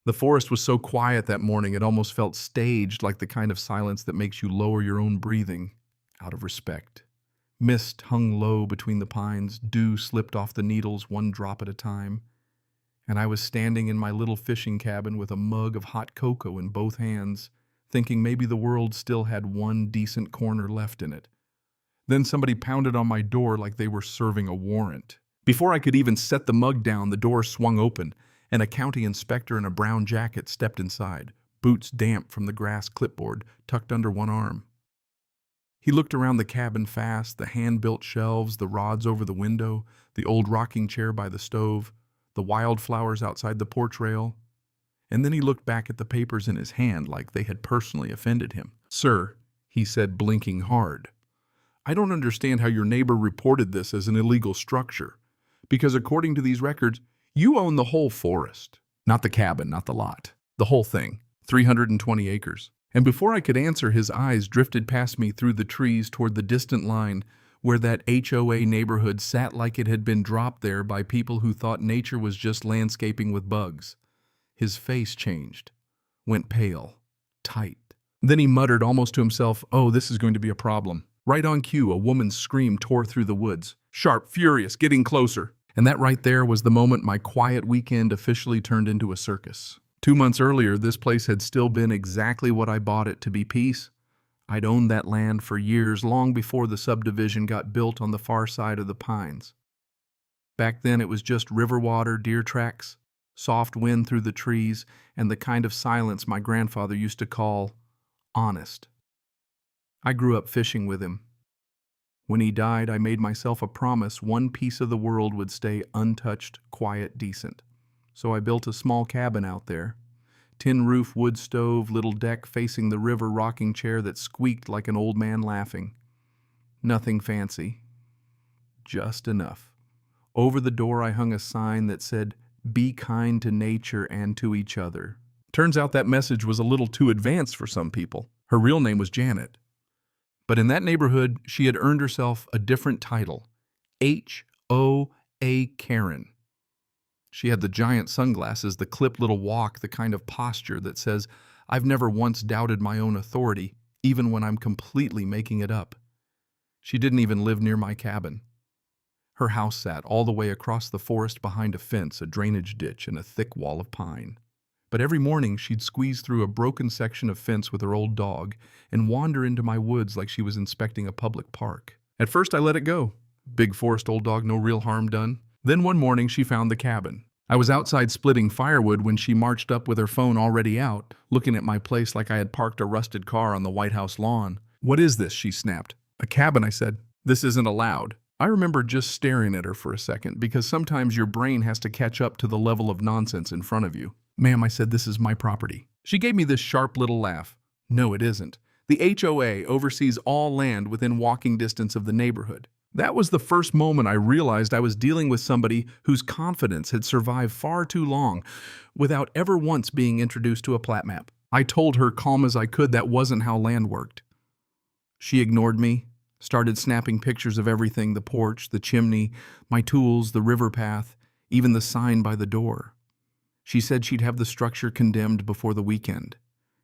The forest was so quiet that morning it almost felt staged, like the kind of silence that makes you lower your own breathing out of respect. Mist hung low between the pines, dew slipped off the needles one drop at a time, and I was standing in my little fishing cabin with a mug of hot cocoa in both hands, thinking maybe the world still had one decent corner left in it. Then somebody pounded on my door like they were serving a warrant. Before I could even set the mug down, the door swung open, and a county inspector in a brown jacket stepped inside, boots damp from the grass clipboard tucked under one arm. He looked around the cabin fast, the hand-built shelves, the rods over the window, the old rocking chair by the stove, the wildflowers outside the porch rail, and then he looked back at the papers in his hand like they had personally offended him. "Sir," he said, blinking hard, "I don't understand how your neighbor reported this as an illegal structure, because according to these records, you own the whole forest. Not the cabin, not the lot. The whole thing. 320 acres. And before I could answer, his eyes drifted past me through the trees toward the distant line where that HOA neighborhood sat like it had been dropped there by people who thought nature was just landscaping with bugs. His face changed, went pale, tight. Then he muttered almost to himself, "Oh, this is going to be a problem." Right on cue, a woman's scream tore through the woods. Sharp, furious, getting closer. And that right there was the moment my quiet weekend officially turned into a circus. 2 months earlier, this place had still been exactly what I bought it to be: peace. I'd owned that land for years, long before the subdivision got built on the far side of the pines. Back then, it was just river water, deer tracks, soft wind through the trees, and the kind of silence my grandfather used to call honest. I grew up fishing with him. When he died, I made myself a promise one piece of the world would stay untouched, quiet, decent. So I built a small cabin out there. Tin roof, wood stove, little deck facing the river, rocking chair that squeaked like an old man laughing. Nothing fancy. Just enough. Over the door I hung a sign that said, "Be kind to nature and to each other." Turns out that message was a little too advanced for some people. Her real name was Janet. But in that neighborhood, she had earned herself a different title. HOA Karen. She had the giant sunglasses, the clipped little walk, the kind of posture that says, "I've never once doubted my own authority, even when I'm completely making it up." She didn't even live near my cabin. Her house sat all the way across the forest behind a fence, a drainage ditch, and a thick wall of pine. But every morning she'd squeeze through a broken section of fence with her old dog and wander into my woods like she was inspecting a public park. At first I let it go. Big forest old dog, no real harm done. Then one morning she found the cabin. I was outside splitting firewood when she marched up with her phone already out, looking at my place like I had parked a rusted car on the White House lawn. "What is this?" she snapped. "A cabin," I said. "This isn't allowed." I remember just staring at her for a second, because sometimes your brain has to catch up to the level of nonsense in front of you. "Ma'am," I said, "this is my property." She gave me this sharp little laugh. "No, it isn't. The HOA oversees all land within walking distance of the neighborhood." That was the first moment I realized I was dealing with somebody whose confidence had survived far too long without ever once being introduced to a plat map. I told her, calm as I could, that wasn't how land worked. She ignored me, started snapping pictures of everything: the porch, the chimney, my tools, the river path, even the sign by the door. She said she'd have the structure condemned before the weekend.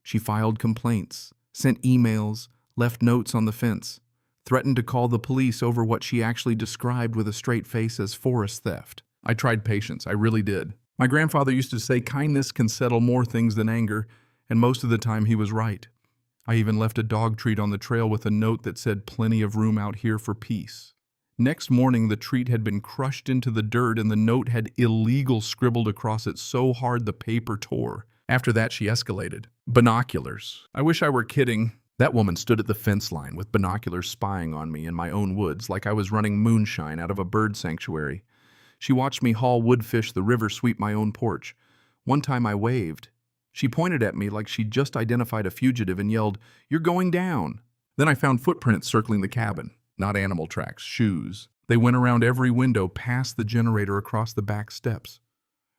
She filed complaints, sent emails, left notes on the fence, threatened to call the police over what she actually described with a straight face as forest theft. I tried patience, I really did. My grandfather used to say kindness can settle more things than anger, and most of the time he was right. I even left a dog treat on the trail with a note that said, "Plenty of room out here for peace." Next morning, the treat had been crushed into the dirt and the note had "illegal" scribbled across it so hard the paper tore. After that, she escalated. Binoculars. I wish I were kidding. That woman stood at the fence line with binoculars spying on me in my own woods like I was running moonshine out of a bird sanctuary. She watched me haul woodfish the river, sweep my own porch. One time I waved. She pointed at me like she'd just identified a fugitive and yelled, "You're going down." Then I found footprints circling the cabin. Not animal tracks, shoes. They went around every window, past the generator, across the back steps.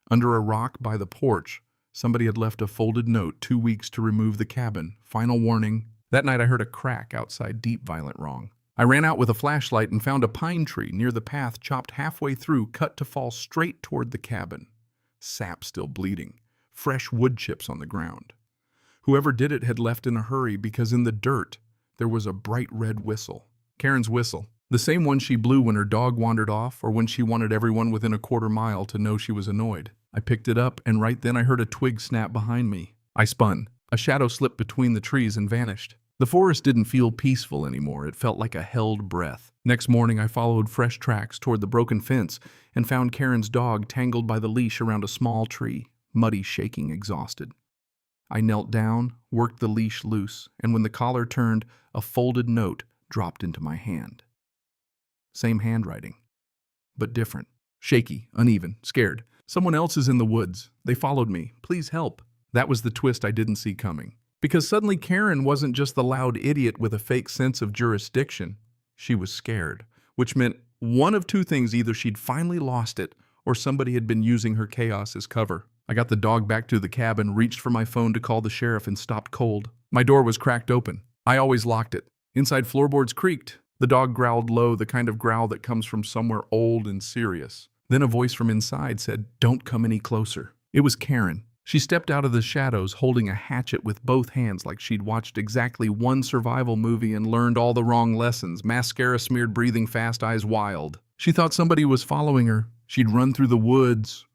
Under a rock by the porch, somebody had left a folded note: 2 weeks to remove the cabin. Final warning. That night I heard a crack outside, deep, violent wrong. I ran out with a flashlight and found a pine tree near the path, chopped halfway through, cut to fall straight toward the cabin. Sap still bleeding. fresh wood chips on the ground. Whoever did it had left in a hurry because in the dirt there was a bright red whistle. Karen's whistle. The same one she blew when her dog wandered off or when she wanted everyone within a quarter mile to know she was annoyed. I picked it up, and right then I heard a twig snap behind me. I spun. A shadow slipped between the trees and vanished. The forest didn't feel peaceful anymore. It felt like a held breath. Next morning, I followed fresh tracks toward the broken fence and found Karen's dog tangled by the leash around a small tree, muddy, shaking, exhausted. I knelt down, worked the leash loose, and when the collar turned, a folded note dropped into my hand. Same handwriting, but different. Shaky, uneven, scared. Someone else is in the woods. They followed me. Please help. That was the twist I didn't see coming. Because suddenly Karen wasn't just the loud idiot with a fake sense of jurisdiction. She was scared, which meant one of two things: either she'd finally lost it or somebody had been using her chaos as cover. I got the dog back to the cabin, reached for my phone to call the sheriff, and stopped cold. My door was cracked open. I always locked it. Inside floorboards creaked. The dog growled low, the kind of growl that comes from somewhere old and serious. Then a voice from inside said, "Don't come any closer." It was Karen. She stepped out of the shadows holding a hatchet with both hands like she'd watched exactly one survival movie and learned all the wrong lessons, mascara smeared, breathing fast, eyes wild. She thought somebody was following her. She'd run through the woods,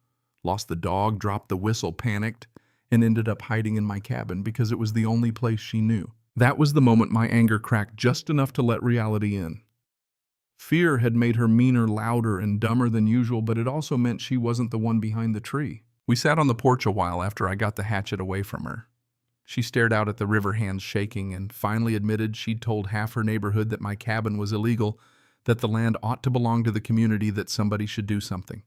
lost the dog, dropped the whistle, panicked, and ended up hiding in my cabin because it was the only place she knew. That was the moment my anger cracked just enough to let reality in. Fear had made her meaner, louder, and dumber than usual, but it also meant she wasn't the one behind the tree. We sat on the porch a while after I got the hatchet away from her. She stared out at the river, hands shaking, and finally admitted she'd told half her neighborhood that my cabin was illegal, that the land ought to belong to the community, that somebody should do something.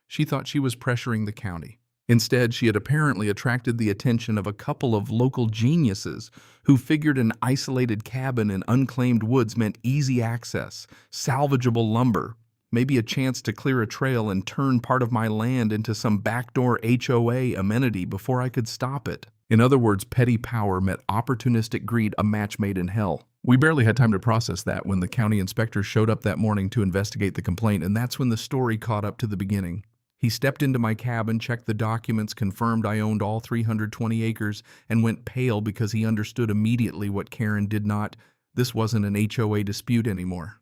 She thought she was pressuring the county. Instead, she had apparently attracted the attention of a couple of local geniuses who figured an isolated cabin in unclaimed woods meant easy access, salvageable lumber, maybe a chance to clear a trail and turn part of my land into some backdoor HOA amenity before I could stop it. In other words, petty power met opportunistic greed, a match made in hell. We barely had time to process that when the county inspector showed up that morning to investigate the complaint, and that's when the story caught up to the beginning. He stepped into my cabin, checked the documents, confirmed I owned all 320 acres, and went pale because he understood immediately what Karen did not. This wasn't an HOA dispute anymore.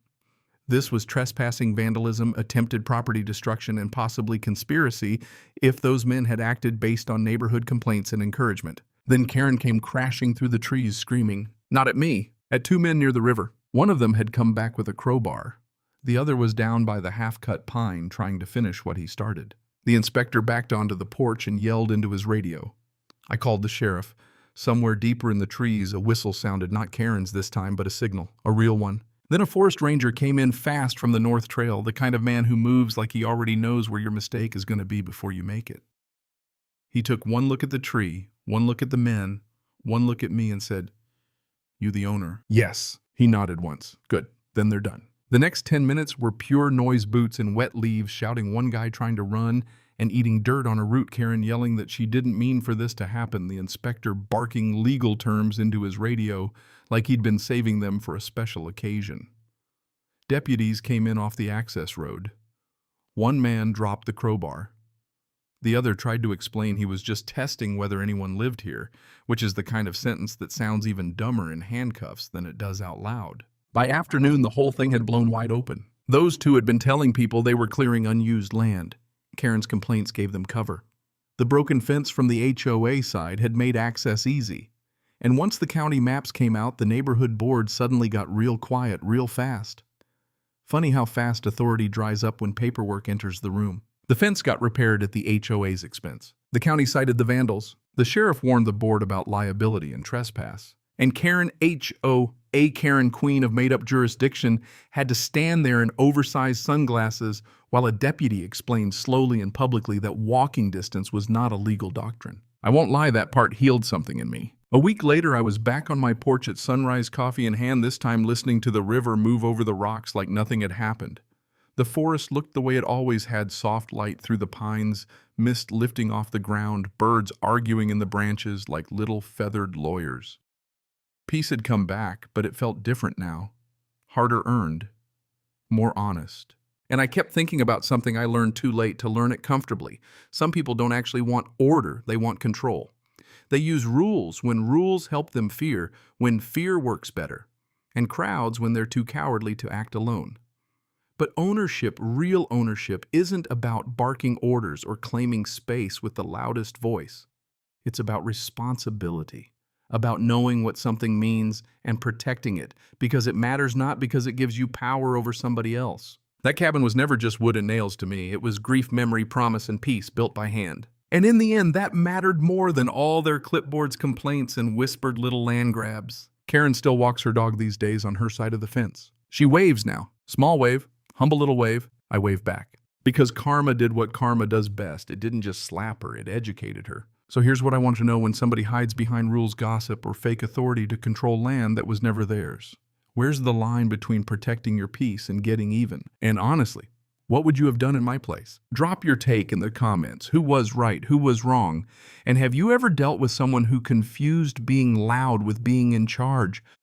This was trespassing, vandalism, attempted property destruction, and possibly conspiracy if those men had acted based on neighborhood complaints and encouragement. Then Karen came crashing through the trees, screaming, not at me, at two men near the river. One of them had come back with a crowbar. The other was down by the half-cut pine trying to finish what he started. The inspector backed onto the porch and yelled into his radio. I called the sheriff. Somewhere deeper in the trees, a whistle sounded, not Karen's this time, but a signal, a real one. Then a forest ranger came in fast from the north trail, the kind of man who moves like he already knows where your mistake is going to be before you make it. He took one look at the tree, one look at the men, one look at me, and said, "You the owner?" "Yes." He nodded once. "Good. Then they're done." The next 10 minutes were pure noise, boots in wet leaves, shouting, one guy trying to run and eating dirt on a root, Karen yelling that she didn't mean for this to happen, the inspector barking legal terms into his radio like he'd been saving them for a special occasion. Deputies came in off the access road. One man dropped the crowbar. The other tried to explain he was just testing whether anyone lived here, which is the kind of sentence that sounds even dumber in handcuffs than it does out loud. By afternoon, the whole thing had blown wide open. Those two had been telling people they were clearing unused land. Karen's complaints gave them cover. The broken fence from the HOA side had made access easy. And once the county maps came out, the neighborhood board suddenly got real quiet, real fast. Funny how fast authority dries up when paperwork enters the room. The fence got repaired at the HOA's expense. The county cited the vandals. The sheriff warned the board about liability and trespass. And Karen HOA, Karen, queen of made-up jurisdiction, had to stand there in oversized sunglasses while a deputy explained slowly and publicly that walking distance was not a legal doctrine. I won't lie, that part healed something in me. A week later, I was back on my porch at sunrise, coffee in hand, this time listening to the river move over the rocks like nothing had happened. The forest looked the way it always had, soft light through the pines, mist lifting off the ground, birds arguing in the branches like little feathered lawyers. Peace had come back, but it felt different now, harder earned, more honest. And I kept thinking about something I learned too late to learn it comfortably. Some people don't actually want order, they want control. They use rules when rules help them fear, when fear works better, and crowds when they're too cowardly to act alone. But ownership, real ownership, isn't about barking orders or claiming space with the loudest voice. It's about responsibility, about knowing what something means and protecting it, because it matters, not because it gives you power over somebody else. That cabin was never just wood and nails to me. It was grief, memory, promise, and peace built by hand. And in the end, that mattered more than all their clipboards, complaints, and whispered little land grabs. Karen still walks her dog these days on her side of the fence. She waves now. Small wave, humble little wave. I wave back. Because karma did what karma does best. It didn't just slap her, it educated her. So here's what I want to know when somebody hides behind rules, gossip, or fake authority to control land that was never theirs. Where's the line between protecting your peace and getting even? And honestly, what would you have done in my place? Drop your take in the comments. Who was right? Who was wrong? And have you ever dealt with someone who confused being loud with being in charge?